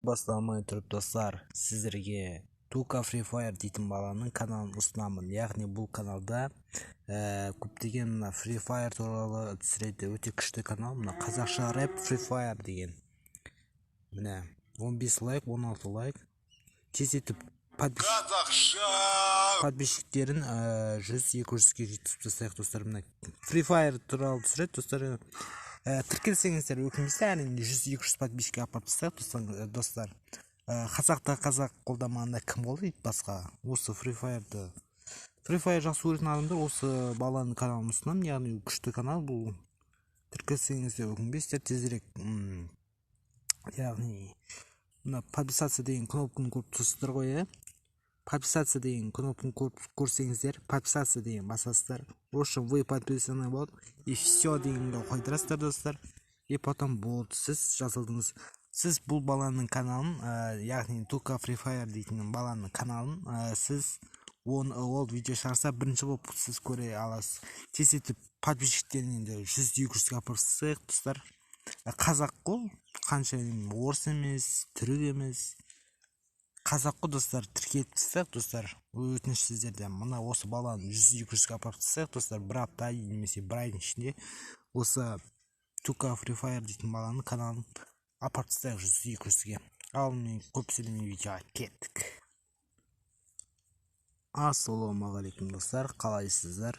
Басталмай тұрып достар, сіздерге Тука Free Fire дейтін баланың каналын ұсынамын. Яғни бұл каналда көптеген Free Fire туралы түсіреді. Өте күшті канал. Мына қазақша рэп Free Fire деген. Міне 15 лайк, 16 лайк. Тезетіп подписчиктерін 100-200-ге жеткізіп тастайық достар. Мына Free Fire туралы түсіреді достар. Тіркелсеңіздер өкінбейсіз, әрине 100-200 подписчикке апарып тастайық достар. Қазақта қазақ қолдамағанда кім болды дейді басқа. Осы Free Fire жақсы көретін адамдар осы баланың каналын ұсынамын. Яғни күшті канал бұл. Тіркелсеңіздер өкінбейсіздер, тезірек. Яғни мына подписаться деген кнопканы көріп тұрсыздар ғой, подписаться деген кнопканы көрсеңіздер, подписаться деген басасыздар. В общем, вы подписаны болды. И все дегенді қойдырасыздар достар. И потом болды, сіз жазылдыңыз. Сіз бұл баланың каналын, яғни Тука Free Fire дейтін баланың каналын, сіз ол видео шығарса бірінші болып сіз көре аласыз. Тезетіп подписчиктерінен 100-200-ге апарсақ достар. Қазақ қой, қанша орыс емес, түрік емес. Қазақ қой достар, тіркеліп тастайық достар. Өтініш сіздерден. Мына осы баланы 100-200-ге апарып тастайық достар. Bir апта немесе бір айдың ішінде осы Тука Free Fire дейтін баланың каналын апарып тастайық 100-200-ге. Ал мен көп сөйлемей видеоға кеттік. Ассалаумағалейкум достар, қалайсыздар?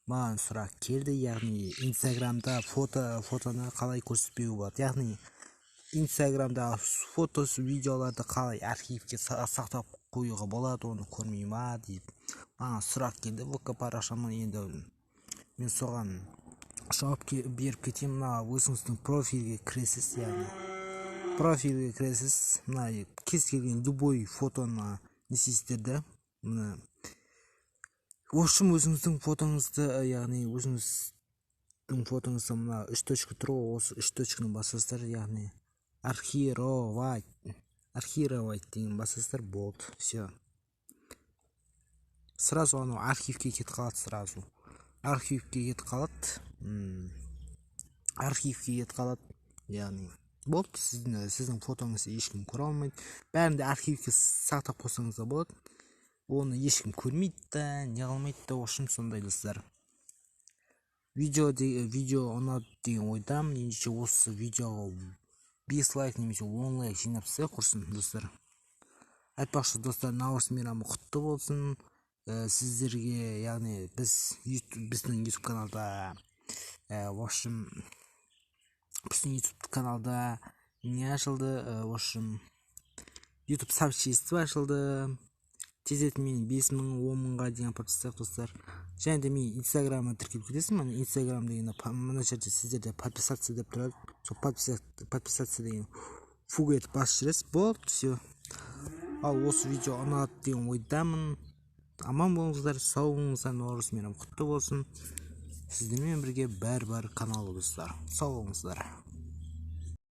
Маған сұрақ келді, яғни инстаграмда фотоны қалай көрсетпеуге болады. Яғни инстаграмда фотосы, видеоларды қалай архивке сақтап қоюға болады, оны көрмей ма деп маған сұрақ келді. ВК парақшама енді мен соған жауап беріп кетемін. Мына өзіңіздің профильге кіресіз, яғни профильге кіресіз. Мына кез келген любой фотоны несейсіздер да. Мына в общем, өзіңіздің фотоңызды, яғни өзіңіздің фотоңызды мына 3 точка тұр, осы 3 точканы басасыздар, яғни архировать деген басасыздар, болды, все. Сразу анау архивке кетіп қалады, сразу. Архивке кетіп қалады, яғни болды, сіздің фотоңызды ешкім көре алмайды. Бәрінде архивке сақтап қойсаңыз да болады. Оны ешкім көрмейді да, не қылмайды да, ошым сондай достар. Видео ұнады деген ойдамын. Ендеше осы видеоға 5 лайк немесе 10 лайк жинап тастайық құрсын достар. Айтпақшы достар, Наурыз мейрамы құтты болсын. Сіздерге, яғни біздің YouTube каналда, в общем, біздің YouTube каналда не ашылды, в общем, YouTube сообщество ашылды. Тезет мен 5000-10 дейін апарып тастайық достар. Және де мен инстаграмға тіркеліп кетесің. Мен инстаграм деген мына жерде сіздерде подписаться деп тұрады. Сол подписаться деген фуга етіп басып жүресіз. Болды, все. Ал осы видео ұнады деген ойдамын. Аман болыңыздар, сау болыңыздар, Наурыз мейрамы құтты болсын. Сіздермен бірге бәрі каналы достар. Сау болыңыздар.